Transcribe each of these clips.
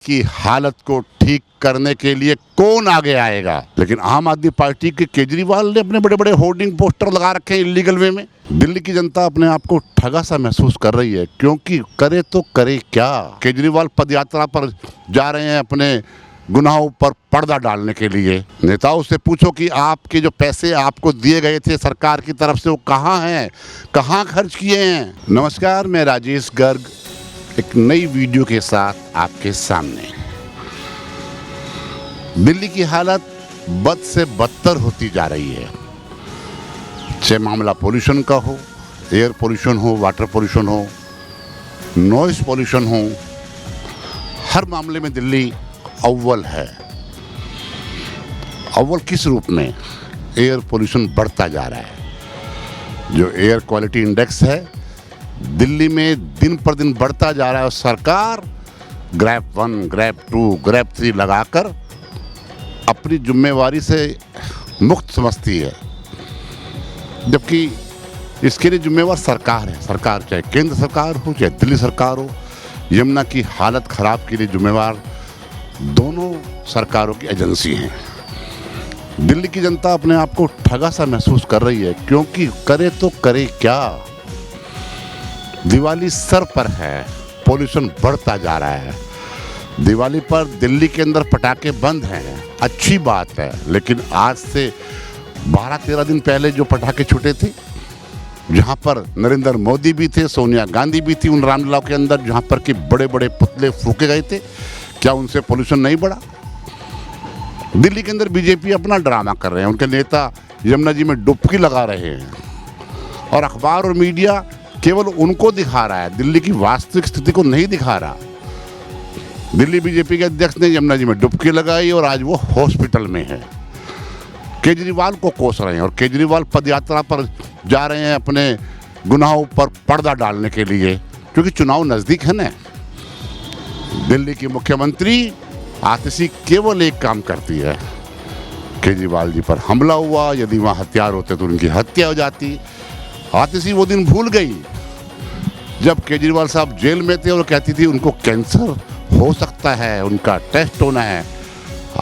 की हालत को ठीक करने के लिए कौन आगे आएगा। लेकिन आम आदमी पार्टी के केजरीवाल ने अपने बड़े बड़े होर्डिंग पोस्टर लगा रखे हैं इलीगल वे में। दिल्ली की जनता अपने आप को ठगा सा महसूस कर रही है, क्योंकि करे तो करे क्या। केजरीवाल पदयात्रा पर जा रहे हैं अपने गुनाहों पर पर्दा डालने के लिए। नेताओं से पूछो कि आपके जो पैसे आपको दिए गए थे सरकार की तरफ से वो कहाँ हैं, कहाँ खर्च किए हैं। नमस्कार, मैं राजेश गर्ग एक नई वीडियो के साथ आपके सामने। दिल्ली की हालत बद से बदतर होती जा रही है। चाहे मामला पोल्यूशन का हो, एयर पोल्यूशन हो, वाटर पोल्यूशन हो, नॉइस पोल्यूशन हो, हर मामले में दिल्ली अव्वल है। अव्वल किस रूप में? एयर पोल्यूशन बढ़ता जा रहा है। जो एयर क्वालिटी इंडेक्स है दिल्ली में दिन पर दिन बढ़ता जा रहा है। सरकार ग्रैप 1, ग्रैप 2, ग्रैप 3 लगाकर अपनी जिम्मेवारी से मुक्त समझती है, जबकि इसके लिए जिम्मेवार सरकार है। सरकार चाहे केंद्र सरकार हो चाहे दिल्ली सरकार हो, यमुना की हालत खराब के लिए जिम्मेवार दोनों सरकारों की एजेंसी हैं। दिल्ली की जनता अपने आप को ठगा सा महसूस कर रही है, क्योंकि करे तो करे क्या। दिवाली सर पर है, पोल्यूशन बढ़ता जा रहा है। दिवाली पर दिल्ली के अंदर पटाखे बंद हैं, अच्छी बात है, लेकिन आज से 12-13 दिन पहले जो पटाखे छूटे थे, जहां पर नरेंद्र मोदी भी थे, सोनिया गांधी भी थी उन रामलीलाओं के अंदर, जहां पर कि बड़े बड़े पुतले फूके गए थे, क्या उनसे पोल्यूशन नहीं बढ़ा? दिल्ली के अंदर बीजेपी अपना ड्रामा कर रहे हैं। उनके नेता यमुना जी में डुबकी लगा रहे हैं और अखबार और मीडिया केवल उनको दिखा रहा है, दिल्ली की वास्तविक स्थिति को नहीं दिखा रहा। दिल्ली बीजेपी के अध्यक्ष ने यमुना जी में डुबकी लगाई और आज वो हॉस्पिटल में है। केजरीवाल को कोस रहे हैं और केजरीवाल पदयात्रा पर जा रहे हैं अपने गुनाहों पर पर्दा डालने के लिए, क्योंकि चुनाव नज़दीक है ना। दिल्ली की मुख्यमंत्री आतिशी केवल एक काम करती है, केजरीवाल जी पर हमला हुआ, यदि वहाँ हथियार होते तो उनकी हत्या हो जाती। आतिशी वो दिन भूल गई जब केजरीवाल साहब जेल में थे और कहती थी उनको कैंसर हो सकता है, उनका टेस्ट होना है।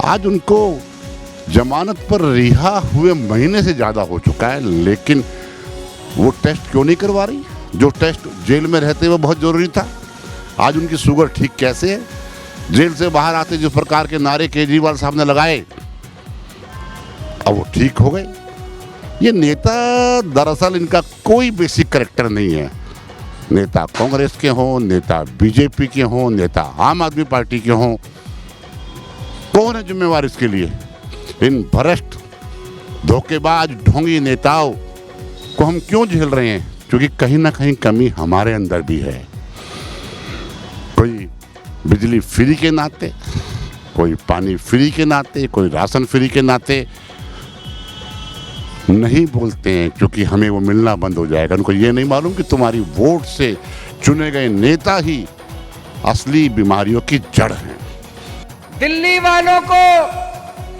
आज उनको जमानत पर रिहा हुए महीने से ज़्यादा हो चुका है, लेकिन वो टेस्ट क्यों नहीं करवा रही? जो टेस्ट जेल में रहते हुए बहुत ज़रूरी था। आज उनकी शुगर ठीक कैसे है? जेल से बाहर आते जिस प्रकार के नारे केजरीवाल साहब ने लगाए, अब वो ठीक हो गए। ये नेता दरअसल इनका कोई बेसिक कैरेक्टर नहीं है। नेता कांग्रेस के हों, नेता बीजेपी के हों, नेता आम आदमी पार्टी के हों, कौन है जिम्मेवार इसके लिए? इन भ्रष्ट धोखेबाज ढोंगी नेताओं को हम क्यों झेल रहे हैं? क्योंकि कहीं ना कहीं कमी हमारे अंदर भी है। कोई बिजली फ्री के नाते, कोई पानी फ्री के नाते, कोई राशन फ्री के नाते नहीं बोलते हैं, क्योंकि हमें वो मिलना बंद हो जाएगा। उनको ये नहीं मालूम कि तुम्हारी वोट से चुने गए नेता ही असली बीमारियों की जड़ हैं। दिल्ली वालों को,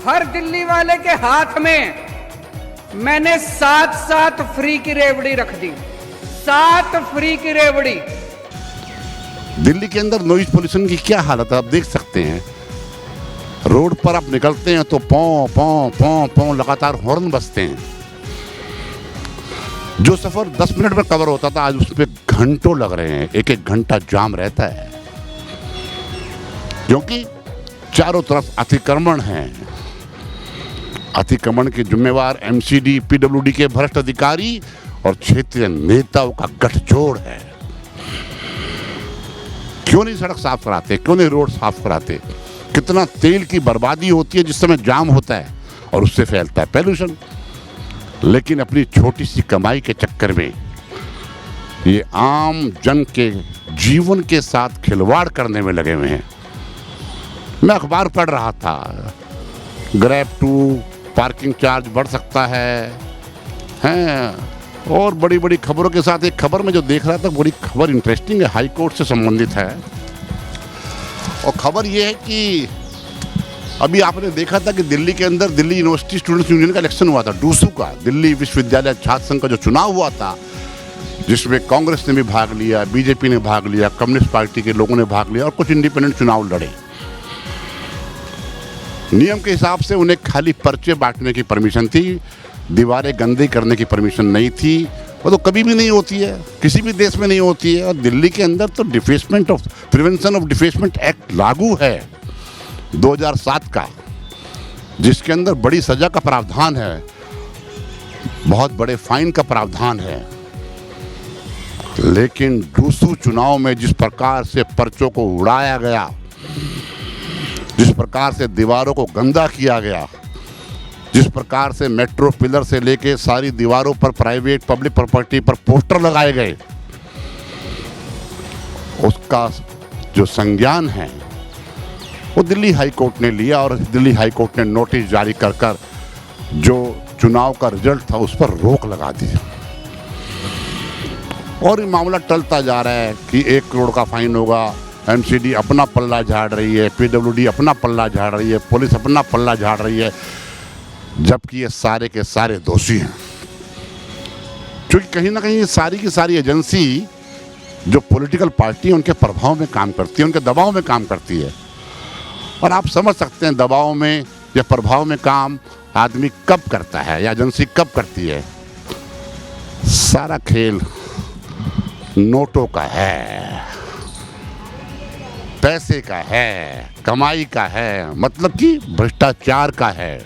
हर दिल्ली वाले के हाथ में मैंने 7 फ्री की रेवड़ी रख दी। 7 फ्री की रेवड़ी। दिल्ली के अंदर नॉइज पोल्यूशन की क्या हालत है आप देख सकते हैं। रोड पर आप निकलते हैं तो पौ पौ पौ पौ लगातार हॉर्न बजते हैं। जो सफर 10 मिनट में कवर होता था, आज उस पर घंटों लग रहे हैं। एक एक घंटा जाम रहता है, क्योंकि चारों तरफ अतिक्रमण है। अतिक्रमण के जिम्मेवार एमसीडी, पीडब्ल्यूडी के भ्रष्ट अधिकारी और क्षेत्रीय नेताओं का गठजोड़ है। क्यों नहीं सड़क साफ कराते? क्यों नहीं रोड साफ कराते? कितना तेल की बर्बादी होती है जिस समय जाम होता है, और उससे फैलता है पोल्यूशन। लेकिन अपनी छोटी सी कमाई के चक्कर में ये आम जन के जीवन के साथ खिलवाड़ करने में लगे हुए हैं। मैं अखबार पढ़ रहा था, ग्रैप 2 पार्किंग चार्ज बढ़ सकता है और बड़ी बड़ी खबरों के साथ एक खबर में जो देख रहा था, बड़ी खबर इंटरेस्टिंग है, हाई कोर्ट से संबंधित है। और खबर ये है कि अभी आपने देखा था कि दिल्ली के अंदर दिल्ली यूनिवर्सिटी स्टूडेंट्स यूनियन का इलेक्शन हुआ था, डूसू का, दिल्ली विश्वविद्यालय छात्र संघ का जो चुनाव हुआ था, जिसमें कांग्रेस ने भी भाग लिया, बीजेपी ने भाग लिया, कम्युनिस्ट पार्टी के लोगों ने भाग लिया और कुछ इंडिपेंडेंट चुनाव लड़े। नियम के हिसाब से उन्हें खाली पर्चे बांटने की परमिशन थी, दीवारें गंदी करने की परमिशन नहीं थी। वो तो कभी भी नहीं होती है, किसी भी देश में नहीं होती है। और दिल्ली के अंदर तो प्रिवेंशन ऑफ डिफेसमेंट एक्ट लागू है 2007 का, जिसके अंदर बड़ी सजा का प्रावधान है, बहुत बड़े फाइन का प्रावधान है। लेकिन डूसू चुनाव में जिस प्रकार से पर्चों को उड़ाया गया, जिस प्रकार से दीवारों को गंदा किया गया, जिस प्रकार से मेट्रो पिलर से लेके सारी दीवारों पर प्राइवेट पब्लिक प्रॉपर्टी पर पोस्टर लगाए गए, उसका जो संज्ञान है वो दिल्ली हाई कोर्ट ने लिया। और दिल्ली हाई कोर्ट ने नोटिस जारी कर जो चुनाव का रिजल्ट था उस पर रोक लगा दी। और ये मामला टलता जा रहा है कि 1 करोड़ का फाइन होगा, एमसीडी अपना पल्ला झाड़ रही है, पीडब्ल्यूडी अपना पल्ला झाड़ रही है, पुलिस अपना पल्ला झाड़ रही है, जबकि ये सारे के सारे दोषी हैं। क्योंकि कहीं ना कहीं सारी की सारी एजेंसी जो पॉलिटिकल पार्टी है उनके प्रभाव में काम करती है, उनके दबाव में काम करती है। और आप समझ सकते हैं दबाव में या प्रभाव में काम आदमी कब करता है या एजेंसी कब करती है। सारा खेल नोटों का है, पैसे का है, कमाई का है, मतलब कि भ्रष्टाचार का है।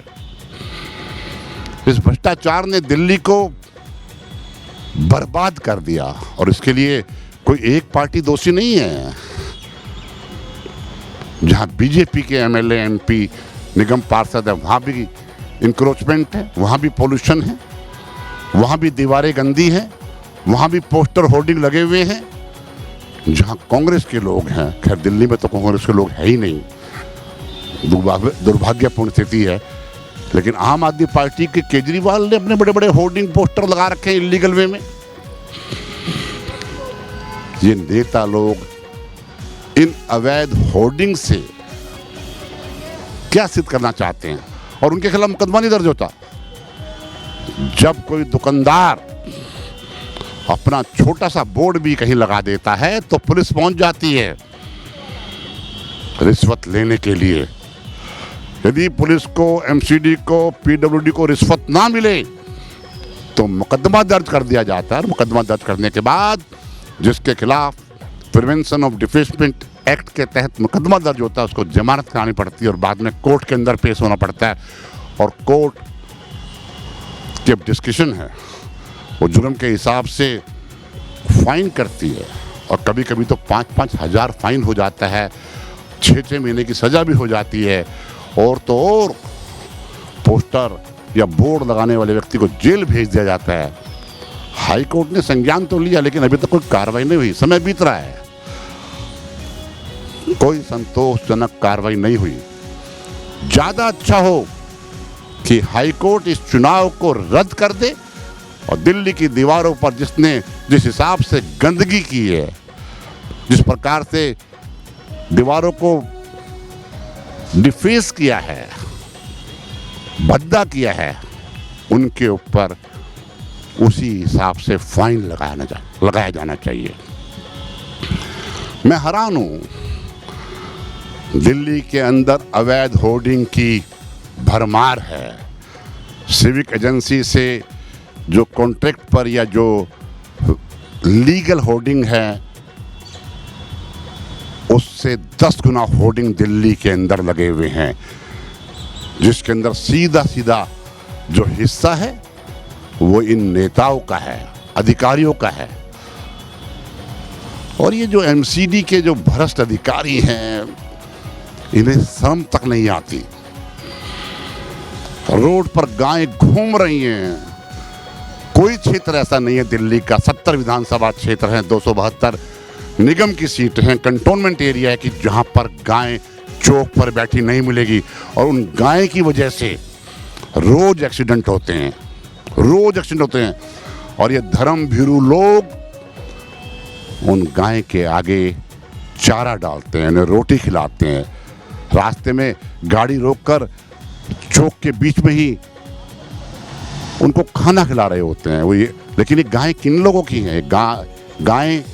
इस भ्रष्टाचार ने दिल्ली को बर्बाद कर दिया। और इसके लिए कोई एक पार्टी दोषी नहीं है। जहां बीजेपी के एमएलए एमपी निगम पार्षद है वहां भी इंक्रोचमेंट है, वहां भी पोल्यूशन है, वहां भी दीवारें गंदी हैं, वहां भी पोस्टर होर्डिंग लगे हुए हैं। जहां कांग्रेस के लोग हैं, खैर दिल्ली में तो कांग्रेस के लोग है ही नहीं, दुर्भाग्यपूर्ण स्थिति है, लेकिन आम आदमी पार्टी के केजरीवाल ने अपने बड़े बड़े होर्डिंग पोस्टर लगा रखे हैं इलीगल वे में। ये नेता लोग इन अवैध होर्डिंग से क्या सिद्ध करना चाहते हैं? और उनके खिलाफ मुकदमा नहीं दर्ज होता। जब कोई दुकानदार अपना छोटा सा बोर्ड भी कहीं लगा देता है तो पुलिस पहुंच जाती है रिश्वत लेने के लिए। यदि पुलिस को, एमसीडी को, पीडब्ल्यूडी को रिश्वत ना मिले तो मुकदमा दर्ज कर दिया जाता है। मुकदमा दर्ज करने के बाद जिसके खिलाफ प्रिवेंशन ऑफ डिफेसमेंट एक्ट के तहत मुकदमा दर्ज होता है उसको जमानत करानी पड़ती है और बाद में कोर्ट के अंदर पेश होना पड़ता है। और कोर्ट की डिस्कशन है, वो जुर्म के हिसाब से फाइन करती है। और कभी कभी तो 5-5 हज़ार फाइन हो जाता है, 6-6 महीने की सज़ा भी हो जाती है। और तो और पोस्टर या बोर्ड लगाने वाले व्यक्ति को जेल भेज दिया जाता है। हाई कोर्ट ने संज्ञान तो लिया लेकिन अभी तक कोई कार्रवाई नहीं हुई। समय बीत रहा है, कोई संतोषजनक कार्रवाई नहीं हुई। ज्यादा अच्छा हो कि हाई कोर्ट इस चुनाव को रद्द कर दे और दिल्ली की दीवारों पर जिस हिसाब से गंदगी की है, जिस प्रकार से दीवारों को डिफेस किया है, भद्दा किया है, उनके ऊपर उसी हिसाब से फाइन लगाया जाना चाहिए। मैं हैरान हूं, दिल्ली के अंदर अवैध होर्डिंग की भरमार है। सिविक एजेंसी से जो कॉन्ट्रैक्ट पर या जो लीगल होर्डिंग है उससे 10 गुना होर्डिंग दिल्ली के अंदर लगे हुए हैं, जिसके अंदर सीधा सीधा जो हिस्सा है वो इन नेताओं का है, अधिकारियों का है। और ये जो एमसीडी के जो भ्रष्ट अधिकारी हैं इन्हें शर्म तक नहीं आती। रोड पर गायें घूम रही हैं। कोई क्षेत्र ऐसा नहीं है दिल्ली का, 70 विधानसभा क्षेत्र हैं, 272 निगम की सीट हैं, कंटोनमेंट एरिया है कि जहां पर गायें चौक पर बैठी नहीं मिलेगी। और उन गाय की वजह से रोज एक्सीडेंट होते हैं, रोज एक्सीडेंट होते हैं। और ये धर्म भीरू लोग उन गाय के आगे चारा डालते हैं, उन्हें रोटी खिलाते हैं, रास्ते में गाड़ी रोककर चौक के बीच में ही उनको खाना खिला रहे होते हैं वो। ये लेकिन ये गाय किन लोगों की हैं? गायें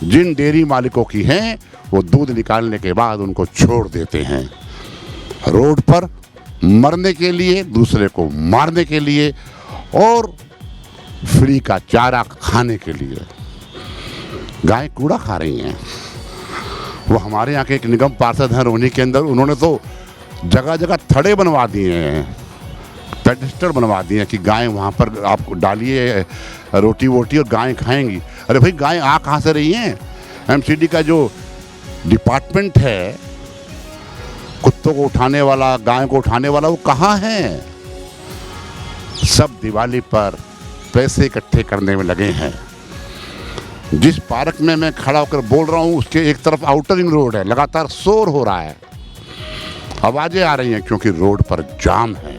जिन डेयरी मालिकों की हैं वो दूध निकालने के बाद उनको छोड़ देते हैं रोड पर मरने के लिए, दूसरे को मारने के लिए और फ्री का चारा खाने के लिए। गाय कूड़ा खा रही हैं। वो हमारे यहाँ के एक निगम पार्षद हैं रोहिणी के अंदर, उन्होंने तो जगह जगह थड़े बनवा दिए हैं, पेडिस्टर बनवा दिए हैं कि गाय वहाँ पर आप डालिए रोटी वोटी और गाय खाएंगी। अरे भाई, गाय आ कहाँ से रही हैं? एमसीडी का जो डिपार्टमेंट है कुत्तों को उठाने वाला, गाय को उठाने वाला, वो कहाँ है? सब दिवाली पर पैसे इकट्ठे करने में लगे हैं। जिस पार्क में मैं खड़ा होकर बोल रहा हूँ उसके एक तरफ आउटर रिंग रोड है, लगातार शोर हो रहा है, आवाजें आ रही हैं क्योंकि रोड पर जाम है।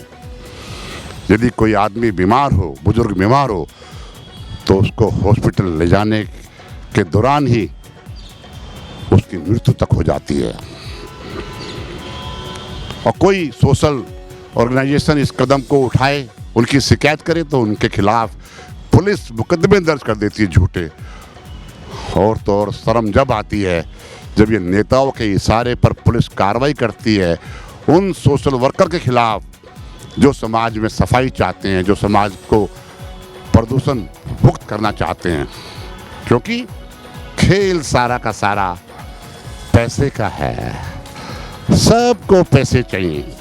यदि कोई आदमी बीमार हो, बुजुर्ग बीमार हो, तो उसको हॉस्पिटल ले जाने के दौरान ही उसकी मृत्यु तक हो जाती है। और कोई सोशल ऑर्गेनाइजेशन इस कदम को उठाए, उनकी शिकायत करे तो उनके खिलाफ पुलिस मुकदमे दर्ज कर देती है झूठे। और तो और शर्म जब आती है जब ये नेताओं के इशारे पर पुलिस कार्रवाई करती है उन सोशल वर्कर के खिलाफ जो समाज में सफाई चाहते हैं, जो समाज को प्रदूषण मुक्त करना चाहते हैं। क्योंकि खेल सारा का सारा पैसे का है, सबको पैसे चाहिए।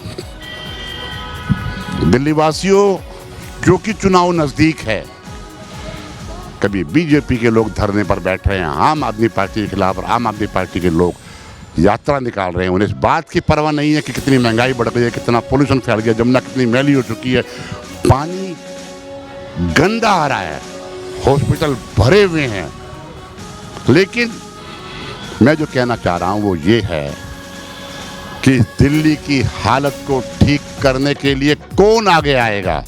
दिल्ली वासियों, क्योंकि चुनाव नजदीक है, कभी बीजेपी के लोग धरने पर बैठ रहे हैं, आम आदमी पार्टी के खिलाफ, और आम आदमी पार्टी के लोग यात्रा निकाल रहे हैं। उन्हें इस बात की परवाह नहीं है कि कितनी महंगाई बढ़ गई है, कितना पोल्यूशन फैल गया, जमुना कितनी मैली हो चुकी है, पानी गंदा आ रहा है, हॉस्पिटल भरे हुए हैं। लेकिन मैं जो कहना चाह रहा हूं वो ये है कि दिल्ली की हालत को ठीक करने के लिए कौन आगे आएगा?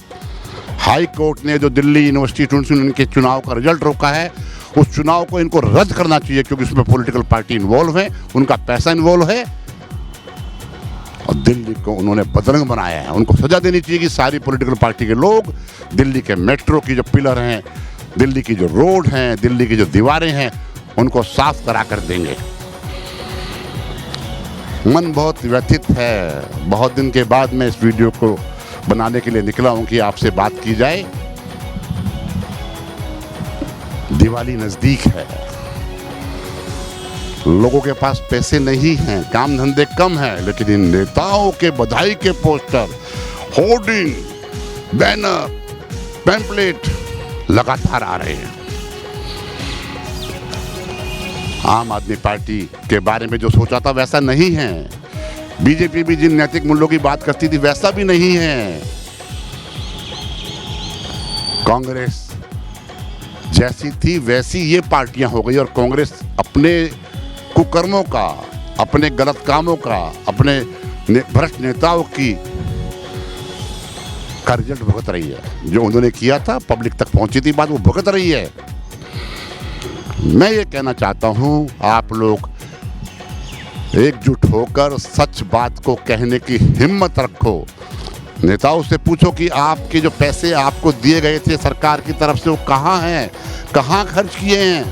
हाई कोर्ट ने जो दिल्ली यूनिवर्सिटी स्टूडेंट्स के चुनाव का रिजल्ट रोका है, उस चुनाव को इनको रद्द करना चाहिए क्योंकि उसमें पॉलिटिकल पार्टी इन्वॉल्व है, उनका पैसा इन्वॉल्व है और दिल्ली को उन्होंने बदरंग बनाया है। उनको सजा देनी चाहिए कि सारी पॉलिटिकल पार्टी के लोग दिल्ली के मेट्रो की जो पिलर हैं, दिल्ली की जो रोड हैं, दिल्ली की जो दीवारें हैं, उनको साफ करा कर देंगे। मन बहुत व्यथित है। बहुत दिन के बाद मैं इस वीडियो को बनाने के लिए निकला हूं कि आपसे बात की जाए। दिवाली नजदीक है, लोगों के पास पैसे नहीं हैं, काम धंधे कम हैं, लेकिन इन नेताओं के बधाई के पोस्टर, होर्डिंग, बैनर, पैम्पलेट लगातार आ रहे हैं। आम आदमी पार्टी के बारे में जो सोचा था वैसा नहीं है। बीजेपी भी जिन नैतिक मूल्यों की बात करती थी वैसा भी नहीं है। कांग्रेस जैसी थी वैसी ये पार्टियां हो गई और कांग्रेस अपने कुकर्मों का, अपने गलत कामों का, अपने भ्रष्ट नेताओं की का रिजल्ट भुगत रही है। जो उन्होंने किया था, पब्लिक तक पहुंची थी बात, वो भुगत रही है। मैं ये कहना चाहता हूं, आप लोग एकजुट होकर सच बात को कहने की हिम्मत रखो। नेताओं से पूछो कि आपके जो पैसे आपको दिए गए थे सरकार की तरफ से वो कहाँ हैं, कहाँ खर्च किए हैं।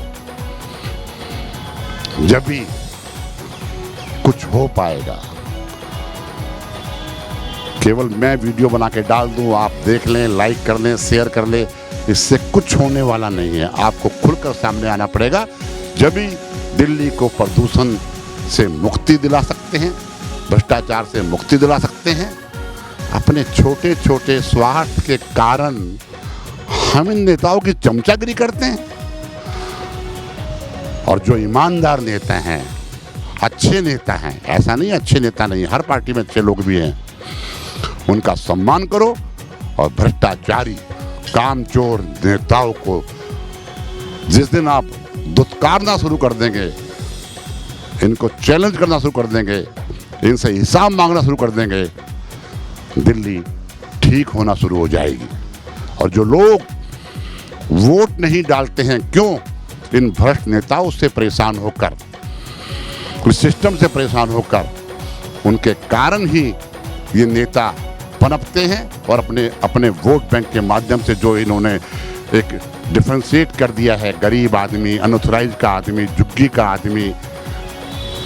जब भी कुछ हो पाएगा। केवल मैं वीडियो बना के डाल दूं, आप देख लें, लाइक कर लें, शेयर कर लें, इससे कुछ होने वाला नहीं है। आपको खुलकर सामने आना पड़ेगा। जब भी दिल्ली को प्रदूषण से मुक्ति दिला सकते हैं, भ्रष्टाचार से मुक्ति दिला सकते हैं। अपने छोटे छोटे स्वार्थ के कारण हम इन नेताओं की चमचागिरी करते हैं और जो ईमानदार नेता हैं, अच्छे नेता हैं, ऐसा नहीं अच्छे नेता नहीं, हर पार्टी में अच्छे लोग भी हैं, उनका सम्मान करो और भ्रष्टाचारी कामचोर नेताओं को जिस दिन आप दुत्कारना शुरू कर देंगे, इनको चैलेंज करना शुरू कर देंगे, इनसे हिसाब मांगना शुरू कर देंगे, दिल्ली ठीक होना शुरू हो जाएगी। और जो लोग वोट नहीं डालते हैं, क्यों? इन भ्रष्ट नेताओं से परेशान होकर, इस सिस्टम से परेशान होकर, उनके कारण ही ये नेता पनपते हैं और अपने वोट बैंक के माध्यम से जो इन्होंने एक डिफरेंशिएट कर दिया है, गरीब आदमी, अनऑथराइज्ड का आदमी, झुग्गी का आदमी,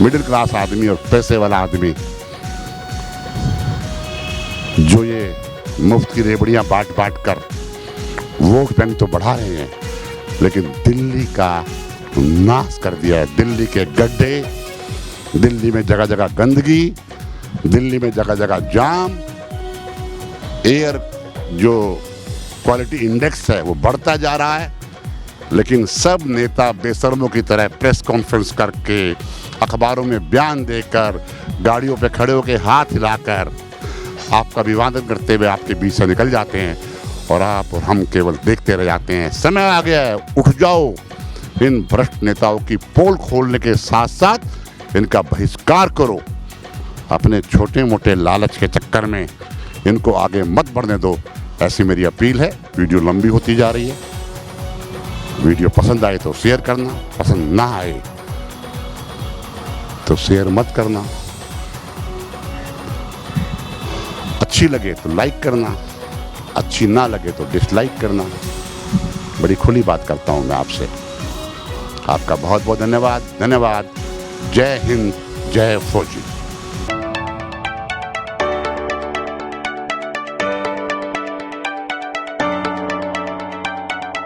मिडिल क्लास आदमी और पैसे वाला आदमी, जो ये मुफ्त की रेवड़ियां बांट बांट कर वोट बैंक तो बढ़ा रहे हैं, लेकिन दिल्ली का नाश कर दिया है। दिल्ली के गड्ढे, दिल्ली में जगह जगह गंदगी, दिल्ली में जगह जगह जाम, एयर जो क्वालिटी इंडेक्स है वो बढ़ता जा रहा है। लेकिन सब नेता बेशर्मों की तरह प्रेस कॉन्फ्रेंस करके, अखबारों में बयान देकर, गाड़ियों पे खड़े होकर हाथ हिलाकर आपका अभिवादन करते हुए आपके बीच से निकल जाते हैं और आप और हम केवल देखते रह जाते हैं। समय आ गया है, उठ जाओ। इन भ्रष्ट नेताओं की पोल खोलने के साथ साथ इनका बहिष्कार करो। अपने छोटे मोटे लालच के चक्कर में इनको आगे मत बढ़ने दो, ऐसी मेरी अपील है। वीडियो लंबी होती जा रही है। वीडियो पसंद आए तो शेयर करना, पसंद ना आए तो शेयर मत करना। अच्छी लगे तो लाइक करना, अच्छी ना लगे तो डिसलाइक करना। बड़ी खुली बात करता हूं मैं आपसे। आपका बहुत बहुत धन्यवाद। जय हिंद, जय फौजी।